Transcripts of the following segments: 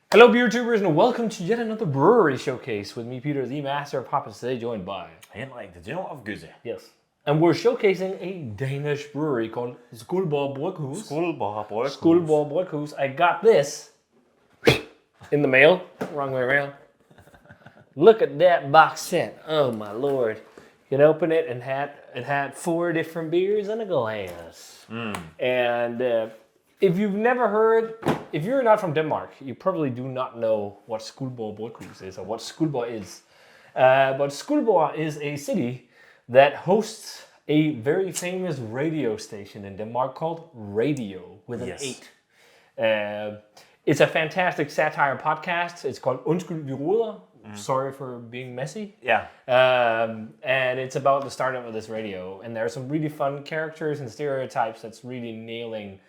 Hello, beer tubers, and welcome to yet another brewery showcase with me, Peter, the master of Papas, today joined by Henrik, the general of Gylden. Yes. And we're showcasing a Danish brewery called Skuldborg Bryghus. Skuldborg Bryghus. Skuldborg Bryghus. I got this in the mail. Wrong way around. Look at that box set. Oh my lord. You can open it and it had 4 different beers in a glass. And if you've never heard, if you're not from Denmark, you probably do not know what Skuldborg Bryghus is or what Skuldborg is. But Skuldborg is a city that hosts a very famous radio station in Denmark called Radio with an 8. It's a fantastic satire podcast. It's called Undskyld vi roder. Sorry for being messy. Yeah. And it's about the startup of this radio. And there are some really fun characters and stereotypes that's really nailing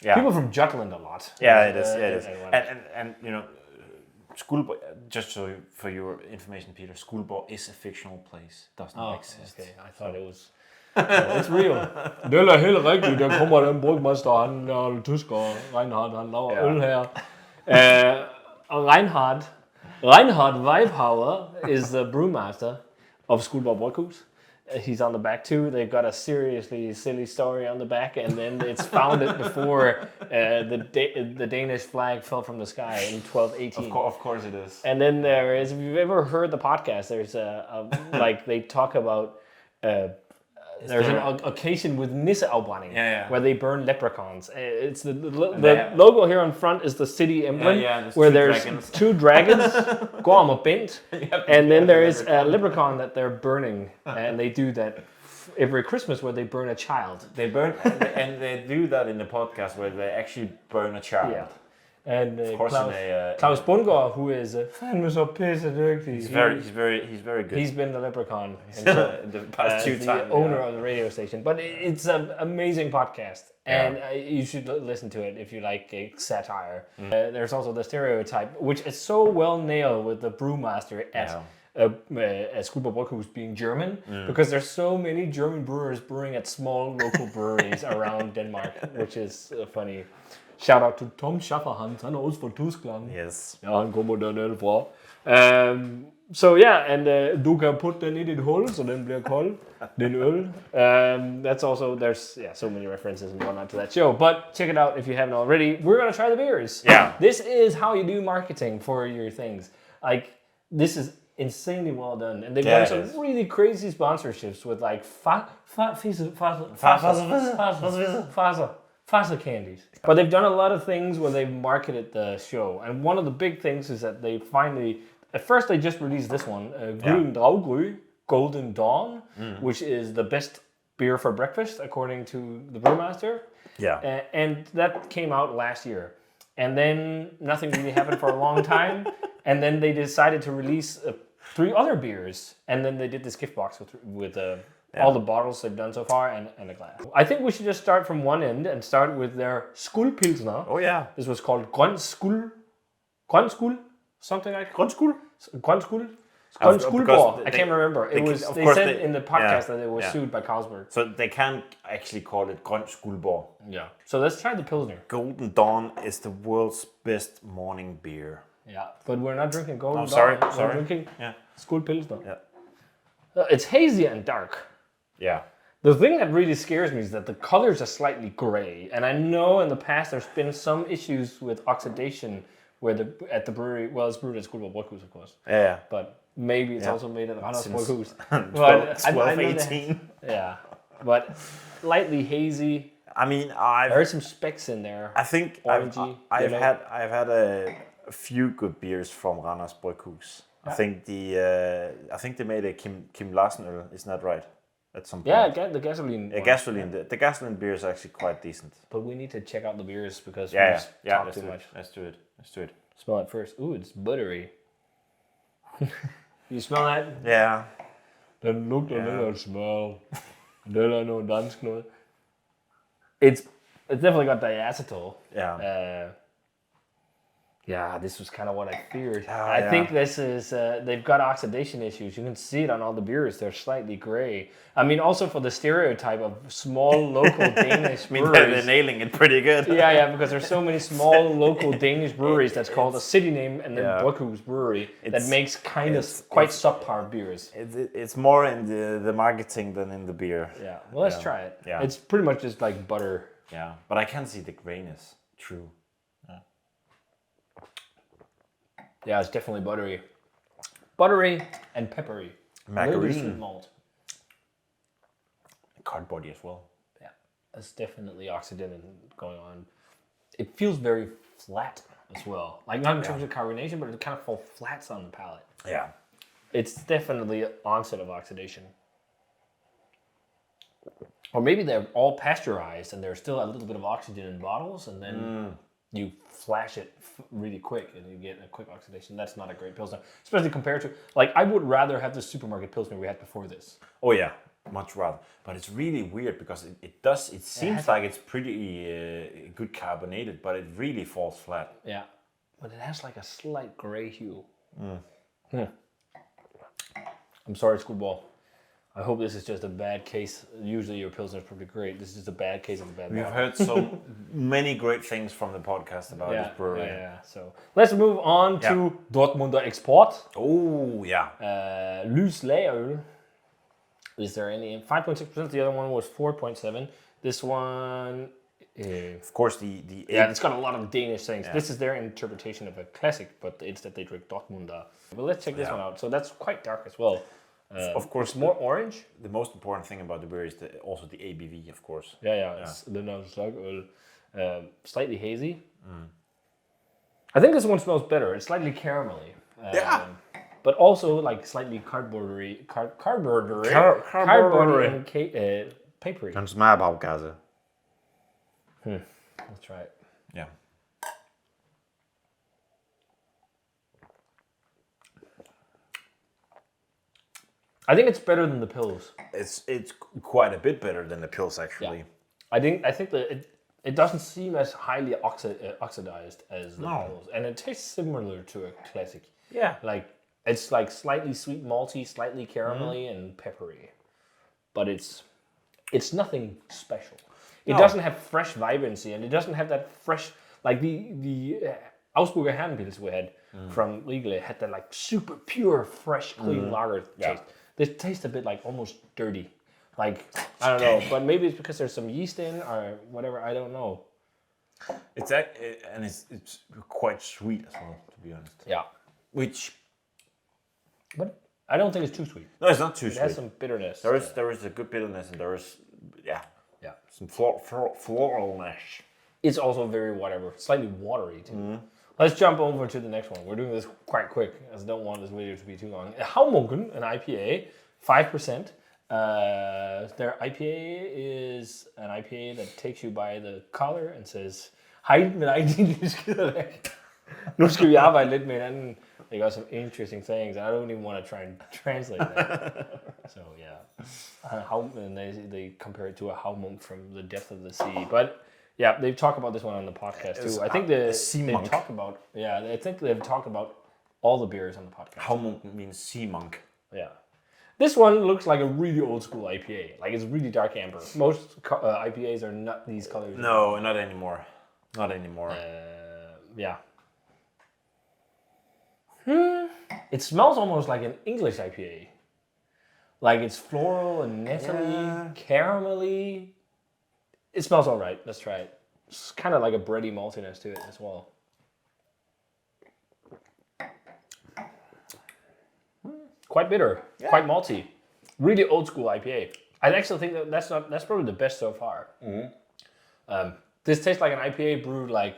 people from Jutland a lot. Yeah, it is. And you know, Skuldborg, just for your information, Peter, Skuldborg is a fictional place. Doesn't exist. Okay. I thought it was... it's real. Det er helt rigtigt. Der kommer den brugmester, han er tysker, Reinhard, han laver øl her. Og Reinhard Weibhauer is the brewmaster of Skuldborg Bryghus. He's on the back too. They've got a seriously silly story on the back, and then it's founded before the Danish flag fell from the sky in 1218. Of course it is. And then there is, if you've ever heard the podcast, there's like they talk about there's an occasion with Nisseafbrænding where they burn leprechauns. It's the logo here on front is the city emblem where there's 2 dragons, Gorm og Bent, and then there is a leprechaun that they're burning, and they do that every Christmas where they burn a child. They burn, and they do that in the podcast where they actually burn a child. Yeah. And of course, Klaus Bundgaard, who is Fandme så pisse dygtig. He's very good. He's been the leprechaun the past 2 times. The owner of the radio station. But it's an amazing podcast, and you should listen to it if you like satire. There's also the stereotype, which is so well nailed with the brewmaster at Skuldborg Bryghus being German, because there's so many German brewers brewing at small local breweries around Denmark, which is funny. Shout out to Tom Schafferhans, han er også fra Tyskland. Yes. Ja, han kommer dernede fra. So yeah, and du kan putte den i dit hul, så den bliver kold. Den øl. That's also, there's so many references and whatnot to that show. But check it out if you haven't already. We're going to try the beers. Yeah. This is how you do marketing for your things. Like, this is insanely well done. And they've done some really crazy sponsorships with like Fasa candies. But they've done a lot of things where they've marketed the show. And one of the big things is that they finally, at first they just released this one, Daggry, Golden Dawn, which is the best beer for breakfast, according to the brewmaster. Yeah. And that came out last year. And then nothing really happened for a long time. And then they decided to release 3 other beers. And then they did this gift box with all the bottles they've done so far and a glass. I think we should just start from one end and start with their Skuld Pilsner. Oh yeah. This was called Skuld, something like Skuld? Skuldborg. I can't remember. They said in the podcast that they were sued by Carlsberg. So they can't actually call it Skuldborg. Yeah. So let's try the Pilsner. Golden Dawn is the world's best morning beer. Yeah, but we're not drinking Golden Dawn. Sorry. We're drinking Skuld Pilsner. Yeah. It's hazy and dark. Yeah. The thing that really scares me is that the colors are slightly gray, and I know in the past there's been some issues with oxidation at the brewery. Well, it's brewed at Skuldborg Bryghus, of course. Yeah. But maybe it's also made at Randers Bryghus. 1218. Yeah, but lightly hazy. I mean, there are some specks in there. I think orangey. I've had a few good beers from Randers Bryghus. I think they made a Kim Larsen øl. Isn't that right? At some point. Yeah, the gasoline. The gasoline beer is actually quite decent. But we need to check out the beers because we talk too much. Let's do it. Smell it first. Ooh, it's buttery. You smell that? Yeah. Den lugter lidt af smør. Det er noget dansk noget. It's definitely got diacetyl. Yeah. Yeah, this was kind of what I feared. Ah, I yeah. think this is, they've got oxidation issues. You can see it on all the beers. They're slightly gray. I mean, also for the stereotype of small local Danish I mean, breweries. they're nailing it pretty good. Yeah, because there's so many small local Danish breweries that's called a city name and then Yeah. Bryghus Brewery that It's- makes kind of quite subpar beers. It's more in the marketing than in the beer. Yeah, well, let's try it. Yeah. It's pretty much just like butter. Yeah, but I can see the grayness. True. Yeah, it's definitely buttery. Buttery and peppery. A little bit of Margarine. sweet malt. Cardboardy as well. Yeah, there's definitely oxidant going on. It feels very flat as well. Like not in terms of carbonation, but it kind of falls flats on the palate. Yeah. It's definitely an onset of oxidation. Or maybe they're all pasteurized and there's still a little bit of oxygen in bottles, and then you flash it really quick and you get a quick oxidation. That's not a great Pilsner, especially compared to, like, I would rather have the supermarket Pilsner we had before this. Oh yeah, much rather. But it's really weird because it seems like it's pretty good carbonated, but it really falls flat. Yeah, but it has like a slight gray hue. I'm sorry, Skuldborg. I hope this is just a bad case. Usually your Pilsner is pretty great. This is just a bad case of a bad We've bottle. heard so many great things from the podcast about this brewery. Yeah. So let's move on to Dortmunder Export. Oh yeah. Lys Lagerøl. Is there any 5.6%? The other one was 4.7. This one, Of course the it's got a lot of Danish things. This is their interpretation of a classic, but it's that they drink Dortmunder. But let's check this one out. So that's quite dark as well. of course More orange. the most important thing about the beer is also the ABV, of course. Yeah. It's the Lys Lagerøl. Slightly hazy. I think this one smells better. It's slightly caramelly. But also like slightly cardboardy and papery. Den smager bare gasse. Let's try it. Yeah. I think it's better than the Pils. It's quite a bit better than the Pils actually. I think that it doesn't seem as highly oxidized as the Pils, and it tastes similar to a classic. Yeah. Like it's like slightly sweet malty, slightly caramelly, and peppery, but it's nothing special. It doesn't have fresh vibrancy, and it doesn't have that fresh, like the Augsburger Herrenpils we had from Legally had that like super pure, fresh, clean lager taste. This tastes a bit like almost dirty. Like, I don't know, but maybe it's because there's some yeast in or whatever, I don't know. It's quite sweet as well, to be honest. Yeah. Which But I don't think it's too sweet. no, it's not too It sweet. has some bitterness. There is a good bitterness, and there is Yeah. some floralness. It's also very whatever, slightly watery too. Let's jump over to the next one. We're doing this quite quick, as I don't want this video to be too long. Havmunken, an IPA, 5%. Their IPA is an IPA that takes you by the collar and says, hej med dig, din skider væk. Nu skal vi arbejde lidt med hinanden. They got some interesting things. I don't even want to try and translate that. So yeah, and they compare it to a Havmunk from the depth of the sea. But yeah, they've talked about this one on the podcast too. I think they've talked about I think they've talked about all the beers on the podcast. Havmunken means sea monk. Yeah. This one looks like a really old school IPA. Like it's really dark amber. Most IPAs are not these colors. No, not anymore. Not anymore. Yeah. It smells almost like an English IPA. Like it's floral and nutty, caramelly. It smells all right. Let's try it. It's kind of like a bready maltiness to it as well. Quite bitter, quite malty. Really old school IPA. I actually think that's probably the best so far. This tastes like an IPA brewed like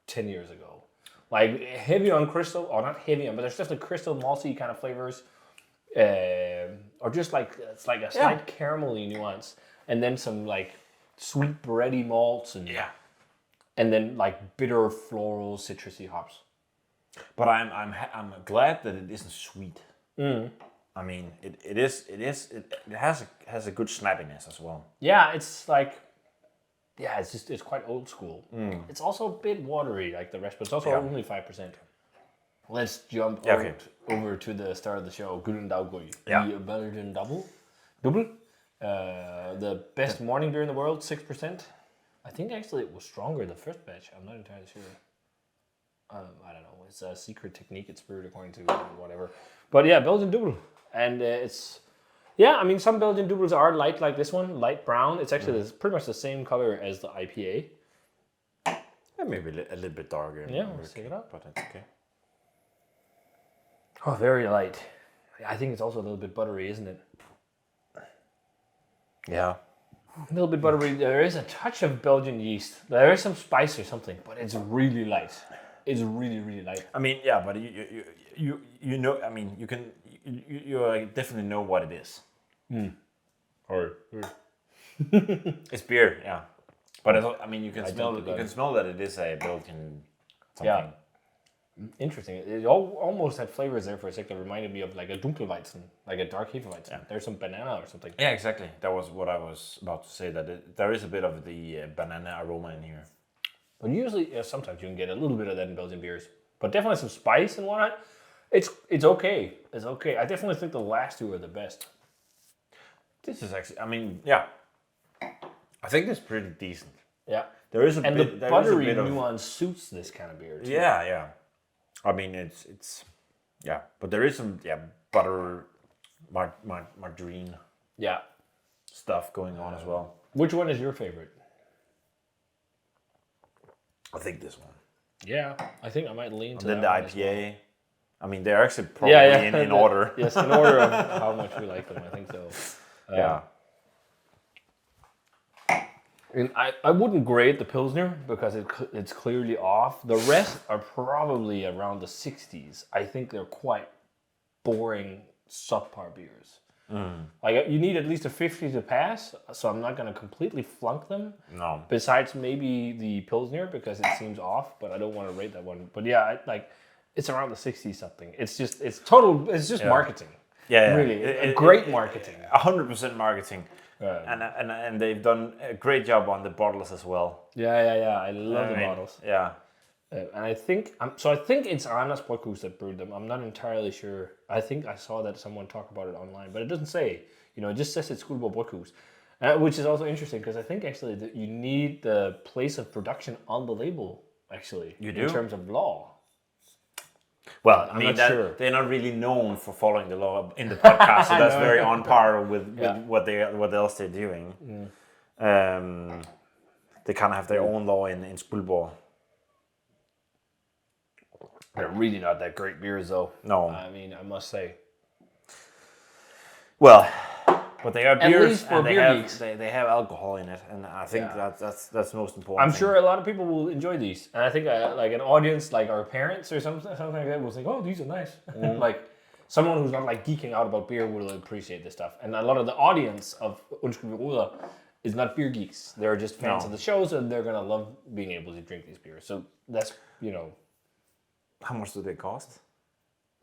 10 years ago. Like heavy on crystal, or not heavy on, but there's definitely crystal malty kind of flavors. Or just like, it's like a slight caramelly nuance. And then some like sweet bready malts and then like bitter floral citrusy hops. But I'm glad that it isn't sweet. I mean, it has a good snappiness as well. Yeah, it's like Yeah, it's quite old school. It's also a bit watery like the rest, but it's also only 5%. Let's jump over to the start of the show. Gylden Daggry, the Belgian Dubbel. The best morning beer in the world, 6%. I think actually it was stronger the first batch. I'm not entirely sure. I don't know. It's a secret technique. It's brewed according to whatever. But yeah, Belgian Dubbel, and it's. Yeah, I mean, some Belgian Dubbels are light like this one, light brown. It's actually pretty much the same color as the IPA. Yeah, maybe a little bit darker. Yeah, we'll see it up. But it's okay. Oh, very light. I think it's also a little bit buttery, isn't it? Yeah. A little bit buttery. There is a touch of Belgian yeast. There is some spice or something, but it's really light. It's really, really light. I mean, yeah, but you know, I mean, you definitely know what it is. Or it's beer, yeah. But I mean, you can smell that it is a Belgian something. Yeah. Interesting. It almost had flavors there for a second that reminded me of like a Dunkelweizen, like a dark Hefeweizen. Yeah. There's some banana or something. Yeah, exactly. That was what I was about to say, that there is a bit of the banana aroma in here. But usually, sometimes you can get a little bit of that in Belgian beers. But definitely some spice and whatnot. It's okay. It's okay. I definitely think the last two are the best. This is actually, I mean, yeah. I think it's pretty decent. Yeah. There is a and bit, the buttery nuance suits this kind of beer too. Yeah. I mean, it's yeah. But there is some, butter, margarine stuff going on as well. Which one is your favorite? I think this one. Yeah, I think I might lean to then that the one IPA. as well. I mean, they're actually probably in order. Yes, in order of how much we like them. I think so. Yeah. And I wouldn't grade the Pilsner because it's clearly off. The rest are probably around the 60s. I think they're quite boring subpar beers. Like you need at least a 50 to pass, so I'm not going to completely flunk them. No. Besides maybe the Pilsner because it seems off, but I don't want to rate that one. But yeah, it's around the 60s something. It's just marketing. Yeah. Really, great marketing. 100% marketing. And they've done a great job on the bottles as well. Yeah. I love the bottles. Yeah. And I think it's Anders Bryghus that brewed them. I'm not entirely sure. I think I saw that someone talk about it online, but it doesn't say. It just says it's Skuldborg Bryghus, which is also interesting because I think actually that you need the place of production on the label. Actually, you do? In terms of law. Well, I mean, sure. They're not really known for following the law in the podcast, so that's very on par with what else they're doing. They kind of have their own law in Skuldborg. They're really not that great beers, though. No. I mean, I must say. Well, but they are At beers, least for and beer geeks. they have alcohol in it, and I think that's most important. I'm sure a lot of people will enjoy these, and I think like an audience like our parents or something like that will think, "Oh, these are nice." Like someone who's not like geeking out about beer will appreciate this stuff, and a lot of the audience of Undskyld Ruder is not beer geeks. They're just fans of the shows, and they're gonna love being able to drink these beers. So that's How much do they cost?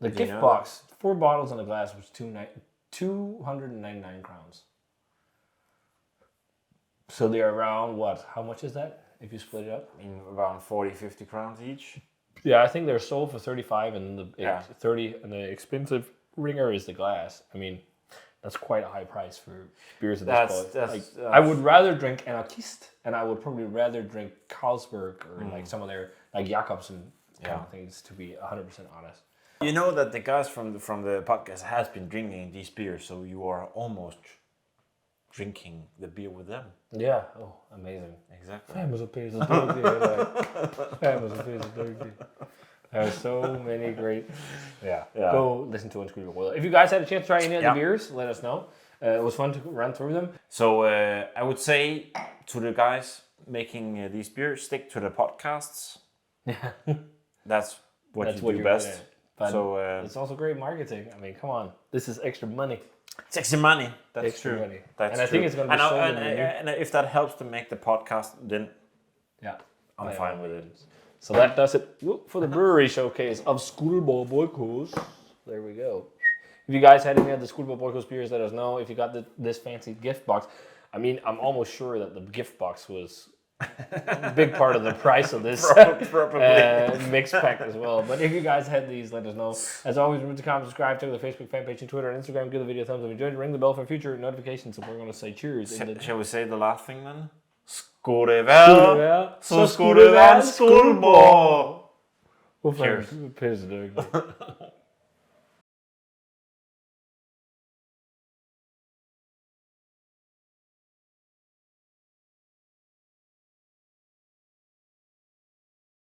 The gift box, 4 bottles in a glass, was 299 crowns. So they're around what? How much is that if you split it up? I mean, around 40-50 crowns each. Yeah, I think they're sold for 35, and the 30, and the expensive ringer is the glass. I mean, that's quite a high price for beers of this quality. I would rather drink Anarchist, and I would probably rather drink Carlsberg or like some of their like Jacobsen kind of things. To be 100% honest. You know that the guys from the podcast has been drinking these beers, so you are almost drinking the beer with them. Yeah. Oh, amazing. Exactly. There's so many great. Yeah. Go listen to Unscrewed Ruder. If you guys had a chance to try any of the beers, let us know. It was fun to run through them. So I would say to the guys making these beers, stick to the podcasts. Yeah. That's what you do best. But so it's also great marketing. I mean, come on, this is extra money. It's extra money. That's extra true. Money. That's I think it's going to be sold in the and if that helps to make the podcast, then I'm fine with it. So that does it for the brewery showcase of Skuldborg Bryghus. There we go. If you guys had any of the Skuldborg Bryghus beers, let us know. If you got this fancy gift box, I mean, I'm almost sure that the gift box was big part of the price of this Probably. mix pack as well. But if you guys had these, let us know. As always, remember to comment, subscribe, check out the Facebook fan page and Twitter and Instagram. Give the video a thumbs up if you enjoyed it. Ring the bell for future notifications. And we're going to say cheers. Shall we say the last thing then? Skål vel, så skål vel, Skuldborg! Cheers. Pisse, Daggry.